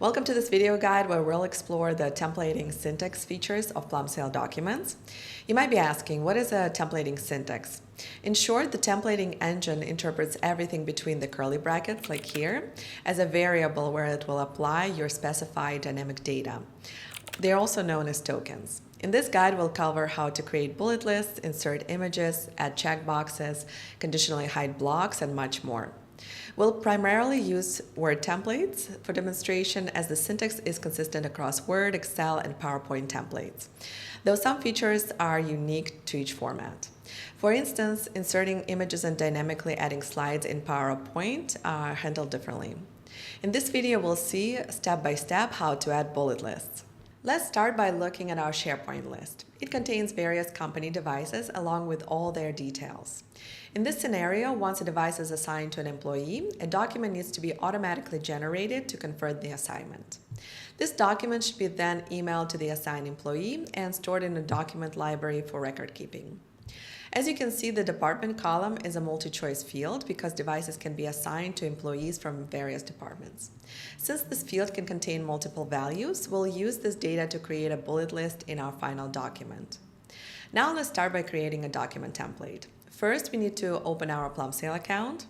Welcome to this video guide where we'll explore the templating syntax features of Plumsail Documents. You might be asking, what is a templating syntax? In short, the templating engine interprets everything between the curly brackets, like here, as a variable where it will apply your specified dynamic data. They're also known as tokens. In this guide, we'll cover how to create bullet lists, insert images, add checkboxes, conditionally hide blocks, and much more. We'll primarily use Word templates for demonstration as the syntax is consistent across Word, Excel, and PowerPoint templates, though some features are unique to each format. For instance, inserting images and dynamically adding slides in PowerPoint are handled differently. In this video, we'll see step by step how to add bullet lists. Let's start by looking at our SharePoint list. It contains various company devices along with all their details. In this scenario, once a device is assigned to an employee, a document needs to be automatically generated to confirm the assignment. This document should be then emailed to the assigned employee and stored in a document library for record keeping. As you can see, the department column is a multi-choice field because devices can be assigned to employees from various departments. Since this field can contain multiple values, we'll use this data to create a bullet list in our final document. Now let's start by creating a document template. First, we need to open our Plumsail account.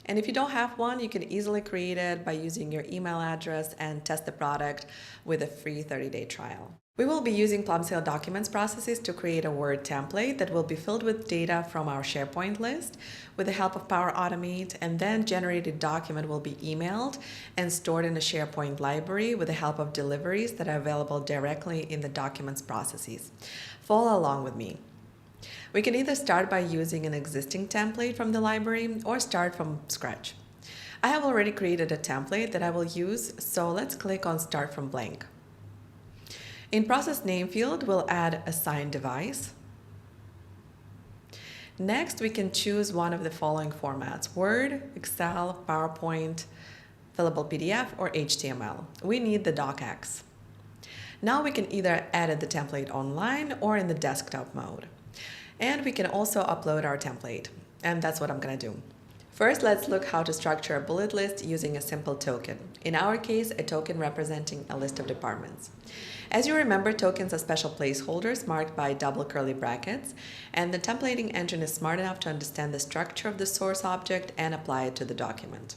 And if you don't have one, you can easily create it by using your email address and test the product with a free 30-day trial. We will be using Plumsail Documents processes to create a Word template that will be filled with data from our SharePoint list with the help of Power Automate, and then generated document will be emailed and stored in a SharePoint library with the help of deliveries that are available directly in the Documents processes. Follow along with me. We can either start by using an existing template from the library or start from scratch. I have already created a template that I will use, so let's click on Start from Blank. In Process Name field, we'll add Assign Device. Next, we can choose one of the following formats: Word, Excel, PowerPoint, fillable PDF, or HTML. We need the docx. Now we can either edit the template online or in the desktop mode. And we can also upload our template, and that's what I'm going to do. First, let's look how to structure a bullet list using a simple token. In our case, a token representing a list of departments. As you remember, tokens are special placeholders marked by double curly brackets, and the templating engine is smart enough to understand the structure of the source object and apply it to the document.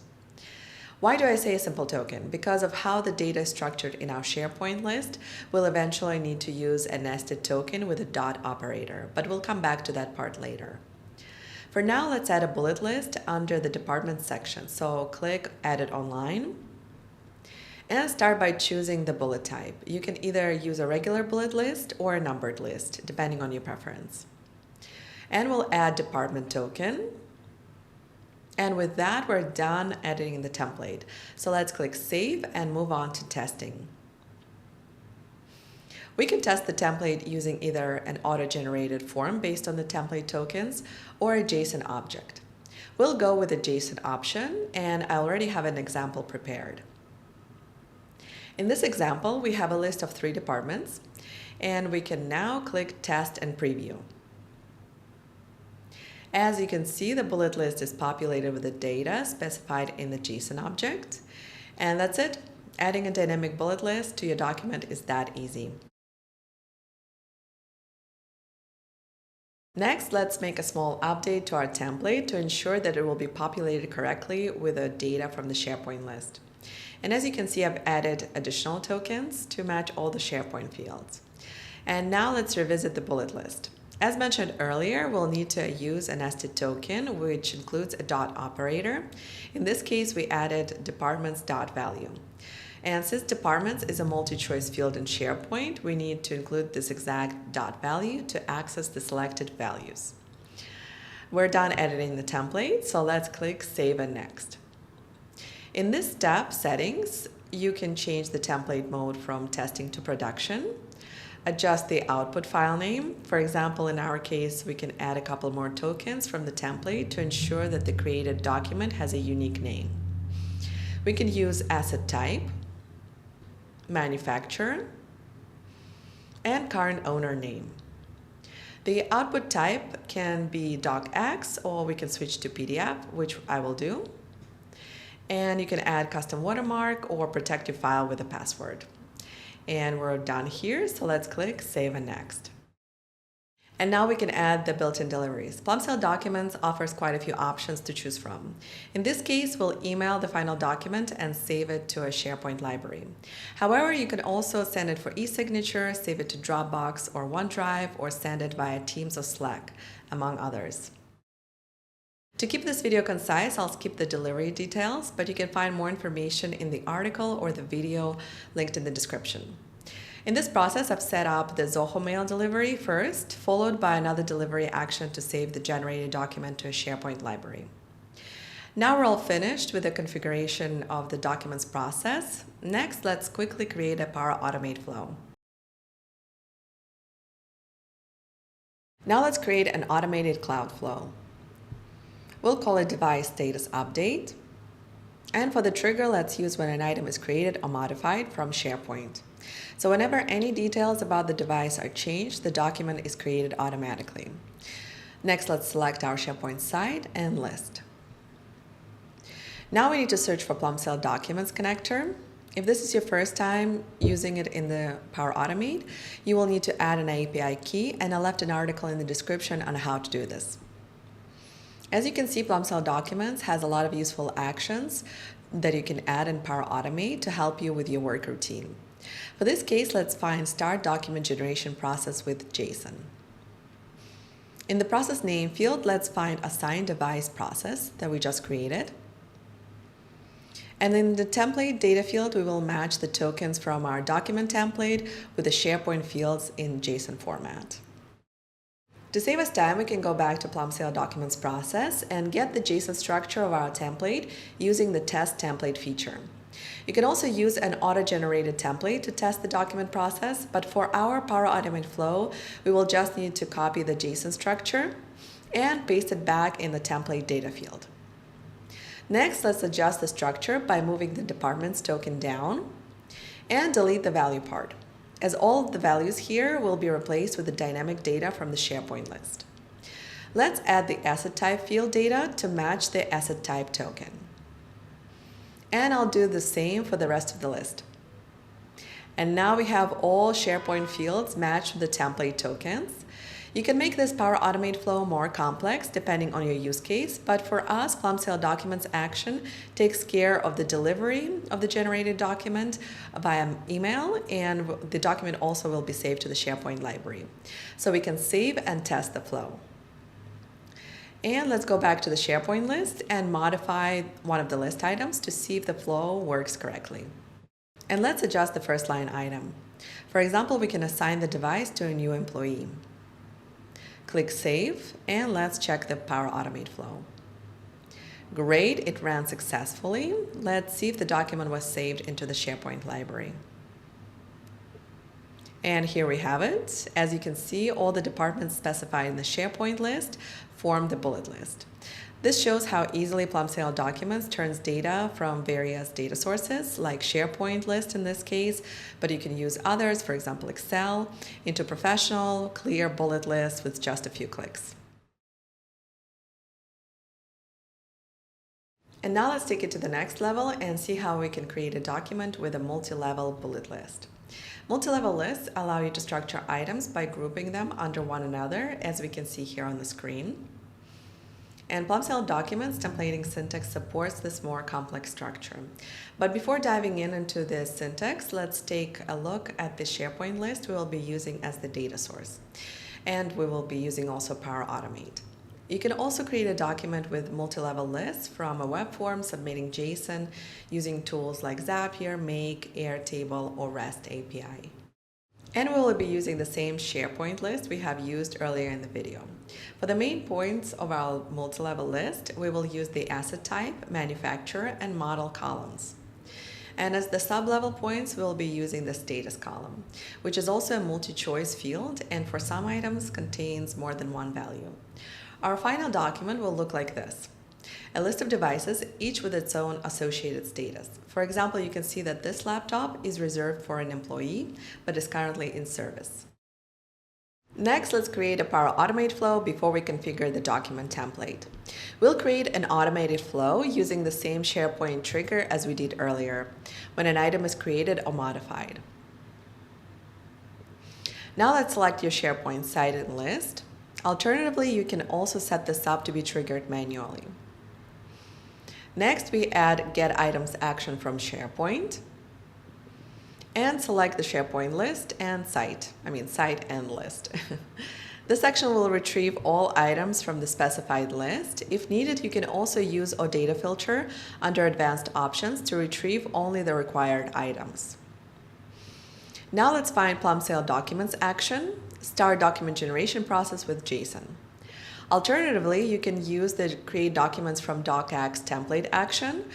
Why do I say a simple token? Because of how the data is structured in our SharePoint list, we'll eventually need to use a nested token with a dot operator, but we'll come back to that part later. For now, let's add a bullet list under the department section. So click Edit Online and start by choosing the bullet type. You can either use a regular bullet list or a numbered list, depending on your preference. And we'll add department token. And with that, we're done editing the template. So let's click Save and move on to testing. We can test the template using either an auto-generated form based on the template tokens or a JSON object. We'll go with the JSON option, and I already have an example prepared. In this example, we have a list of 3 departments, and we can now click Test and Preview. As you can see, the bullet list is populated with the data specified in the JSON object. And that's it. Adding a dynamic bullet list to your document is that easy. Next, let's make a small update to our template to ensure that it will be populated correctly with the data from the SharePoint list. And as you can see, I've added additional tokens to match all the SharePoint fields. And now let's revisit the bullet list. As mentioned earlier, we'll need to use a nested token, which includes a dot operator. In this case, we added departments dot value. And since departments is a multi-choice field in SharePoint, we need to include this exact dot value to access the selected values. We're done editing the template, so let's click Save and Next. In this step, Settings, you can change the template mode from testing to production. Adjust the output file name. For example, in our case, we can add a couple more tokens from the template to ensure that the created document has a unique name. We can use asset type, manufacturer, and current owner name. The output type can be docx, or we can switch to PDF, which I will do. And you can add custom watermark or protect your file with a password. And we're done here, so let's click Save and Next. And now we can add the built-in deliveries. Plumsail Documents offers quite a few options to choose from. In this case, we'll email the final document and save it to a SharePoint library. However, you can also send it for e-signature, save it to Dropbox or OneDrive, or send it via Teams or Slack, among others. To keep this video concise, I'll skip the delivery details, but you can find more information in the article or the video linked in the description. In this process, I've set up the Zoho Mail delivery first, followed by another delivery action to save the generated document to a SharePoint library. Now we're all finished with the configuration of the documents process. Next, let's quickly create a Power Automate flow. Now let's create an automated cloud flow. We'll call it Device Status Update. And for the trigger, let's use when an item is created or modified from SharePoint. So whenever any details about the device are changed, the document is created automatically. Next, let's select our SharePoint site and list. Now we need to search for Plumsail Documents connector. If this is your first time using it in the Power Automate, you will need to add an API key, and I left an article in the description on how to do this. As you can see, Plumsail Documents has a lot of useful actions that you can add in Power Automate to help you with your work routine. For this case, let's find Start Document Generation Process with JSON. In the process name field, let's find Assign Device Process that we just created. And in the template data field, we will match the tokens from our document template with the SharePoint fields in JSON format. To save us time, we can go back to Plumsail Documents process and get the JSON structure of our template using the Test Template feature. You can also use an auto-generated template to test the document process, but for our Power Automate flow, we will just need to copy the JSON structure and paste it back in the template data field. Next, let's adjust the structure by moving the departments token down and delete the value part, as all of the values here will be replaced with the dynamic data from the SharePoint list. Let's add the asset type field data to match the asset type token. And I'll do the same for the rest of the list. And now we have all SharePoint fields matched with the template tokens. You can make this Power Automate flow more complex depending on your use case, but for us, Plumsail Documents action takes care of the delivery of the generated document via email, and the document also will be saved to the SharePoint library. So we can save and test the flow. And let's go back to the SharePoint list and modify one of the list items to see if the flow works correctly. And let's adjust the first line item. For example, we can assign the device to a new employee. Click Save, and let's check the Power Automate flow. Great, it ran successfully. Let's see if the document was saved into the SharePoint library. And here we have it. As you can see, all the departments specified in the SharePoint list form the bullet list. This shows how easily Plumsail Documents turns data from various data sources, like SharePoint list in this case, but you can use others, for example Excel, into professional, clear bullet lists with just a few clicks. And now let's take it to the next level and see how we can create a document with a multi-level bullet list. Multi-level lists allow you to structure items by grouping them under one another, as we can see here on the screen. And Plumsail Documents templating syntax supports this more complex structure. But before diving into this syntax, let's take a look at the SharePoint list we will be using as the data source. And we will be using also Power Automate. You can also create a document with multi-level lists from a web form submitting JSON using tools like Zapier, Make, Airtable, or REST API. And we will be using the same SharePoint list we have used earlier in the video. For the main points of our multi-level list, we will use the asset type, manufacturer, and model columns. And as the sub-level points, we'll be using the status column, which is also a multi-choice field, and for some items contains more than one value. Our final document will look like this. A list of devices, each with its own associated status. For example, you can see that this laptop is reserved for an employee, but is currently in service. Next, let's create a Power Automate flow before we configure the document template. We'll create an automated flow using the same SharePoint trigger as we did earlier, when an item is created or modified. Now let's select your SharePoint site and list. Alternatively, you can also set this up to be triggered manually. Next, we add Get Items action from SharePoint and select the SharePoint list and site and list. This section will retrieve all items from the specified list. If needed, you can also use OData filter under Advanced Options to retrieve only the required items. Now let's find Plumsail Documents action, start document generation process with JSON. Alternatively, you can use the Create Documents from DocX template action,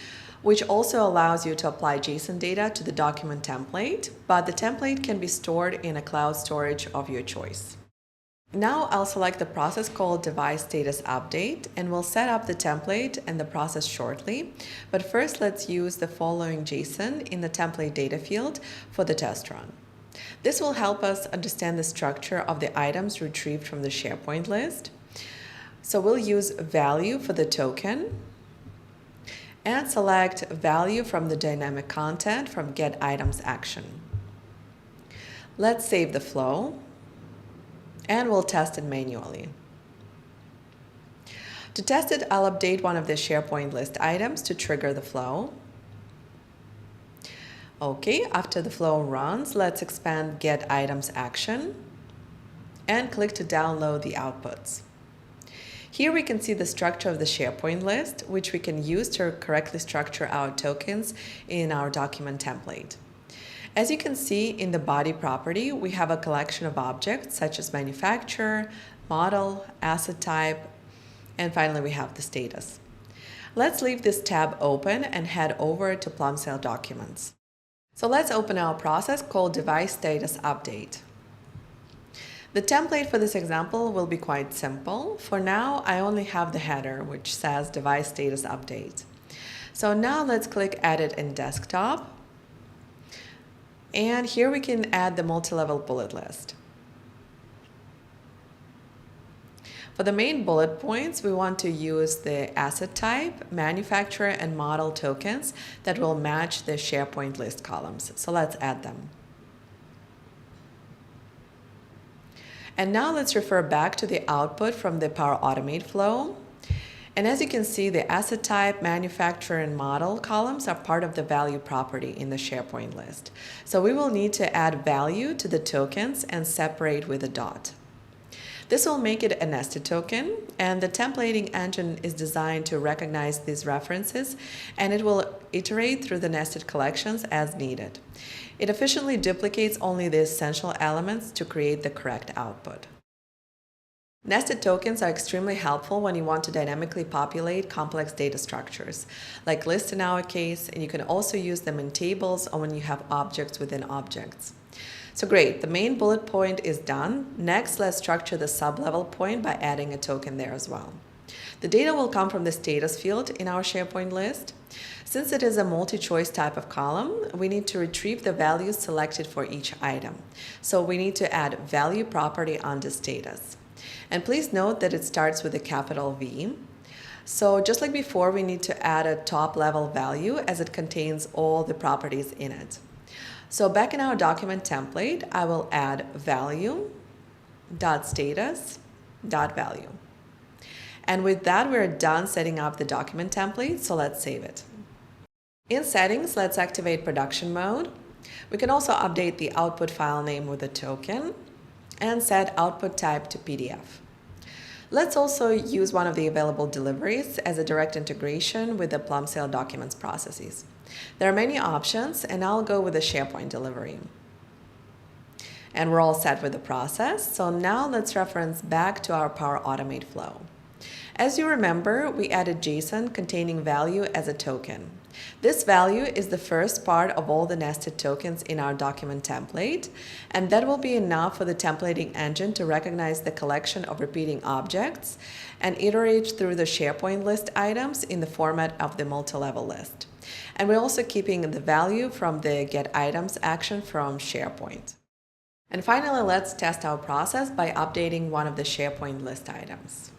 which also allows you to apply JSON data to the document template, but the template can be stored in a cloud storage of your choice. Now I'll select the process called Device Status Update, and we'll set up the template and the process shortly. But first, let's use the following JSON in the template data field for the test run. This will help us understand the structure of the items retrieved from the SharePoint list. So we'll use value for the token and select value from the dynamic content from Get Items action. Let's save the flow and we'll test it manually. To test it, I'll update one of the SharePoint list items to trigger the flow. Okay, after the flow runs, let's expand Get Items action and click to download the outputs. Here we can see the structure of the SharePoint list, which we can use to correctly structure our tokens in our document template. As you can see in the body property, we have a collection of objects such as manufacturer, model, asset type, and finally we have the status. Let's leave this tab open and head over to Plumsail Documents. So let's open our process called Device Status Update. The template for this example will be quite simple. For now, I only have the header, which says Device Status Update. So now let's click Edit in Desktop. And here we can add the multi-level bullet list. For the main bullet points, we want to use the asset type, manufacturer, and model tokens that will match the SharePoint list columns. So let's add them. And now let's refer back to the output from the Power Automate flow. And as you can see, the asset type, manufacturer, and model columns are part of the value property in the SharePoint list. So we will need to add value to the tokens and separate with a dot. This will make it a nested token, and the templating engine is designed to recognize these references, and it will iterate through the nested collections as needed. It efficiently duplicates only the essential elements to create the correct output. Nested tokens are extremely helpful when you want to dynamically populate complex data structures, like lists in our case, and you can also use them in tables or when you have objects within objects. So great, the main bullet point is done. Next, let's structure the sub-level point by adding a token there as well. The data will come from the status field in our SharePoint list. Since it is a multi-choice type of column, we need to retrieve the values selected for each item. So we need to add value property under status. And please note that it starts with a capital V. So just like before, we need to add a top-level value as it contains all the properties in it. So back in our document template, I will add value.status.value. And with that, we're done setting up the document template, so let's save it. In settings, let's activate production mode. We can also update the output file name with a token and set output type to PDF. Let's also use one of the available deliveries as a direct integration with the Plumsail Documents processes. There are many options, and I'll go with the SharePoint delivery. And we're all set with the process, so now let's reference back to our Power Automate flow. As you remember, we added JSON containing value as a token. This value is the first part of all the nested tokens in our document template, and that will be enough for the templating engine to recognize the collection of repeating objects and iterate through the SharePoint list items in the format of the multi-level list. And we're also keeping the value from the Get Items action from SharePoint. And finally, let's test our process by updating one of the SharePoint list items.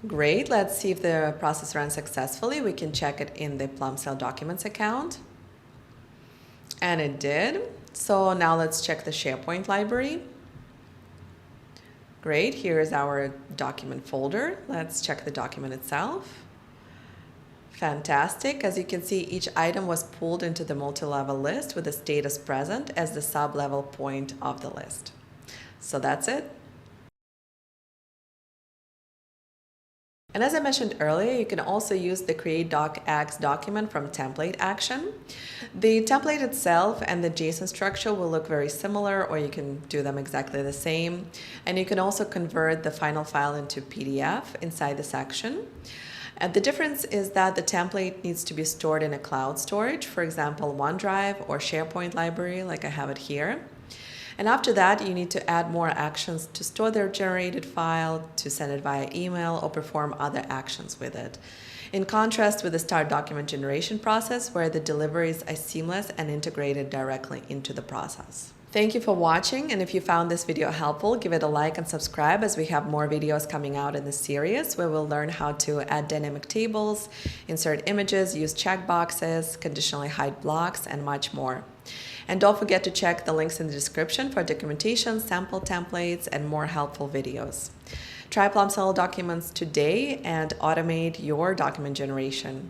Great, let's see if the process ran successfully. We can check it in the Plumsail Documents account. And it did. So now let's check the SharePoint library. Great, here's our document folder. Let's check the document itself. Fantastic. As you can see, each item was pulled into the multi-level list with the status present as the sub-level point of the list. So that's it. And as I mentioned earlier, you can also use the create docx document from template action. The template itself and the JSON structure will look very similar, or you can do them exactly the same. And you can also convert the final file into PDF inside the section. And the difference is that the template needs to be stored in a cloud storage, for example, OneDrive or SharePoint library, like I have it here. And after that, you need to add more actions to store their generated file, to send it via email, or perform other actions with it. In contrast with the start document generation process, where the deliveries are seamless and integrated directly into the process. Thank you for watching, and if you found this video helpful, give it a like and subscribe, as we have more videos coming out in this series where we'll learn how to add dynamic tables, insert images, use checkboxes, conditionally hide blocks, and much more. And don't forget to check the links in the description for documentation, sample templates, and more helpful videos. Try Plumsail Documents today and automate your document generation.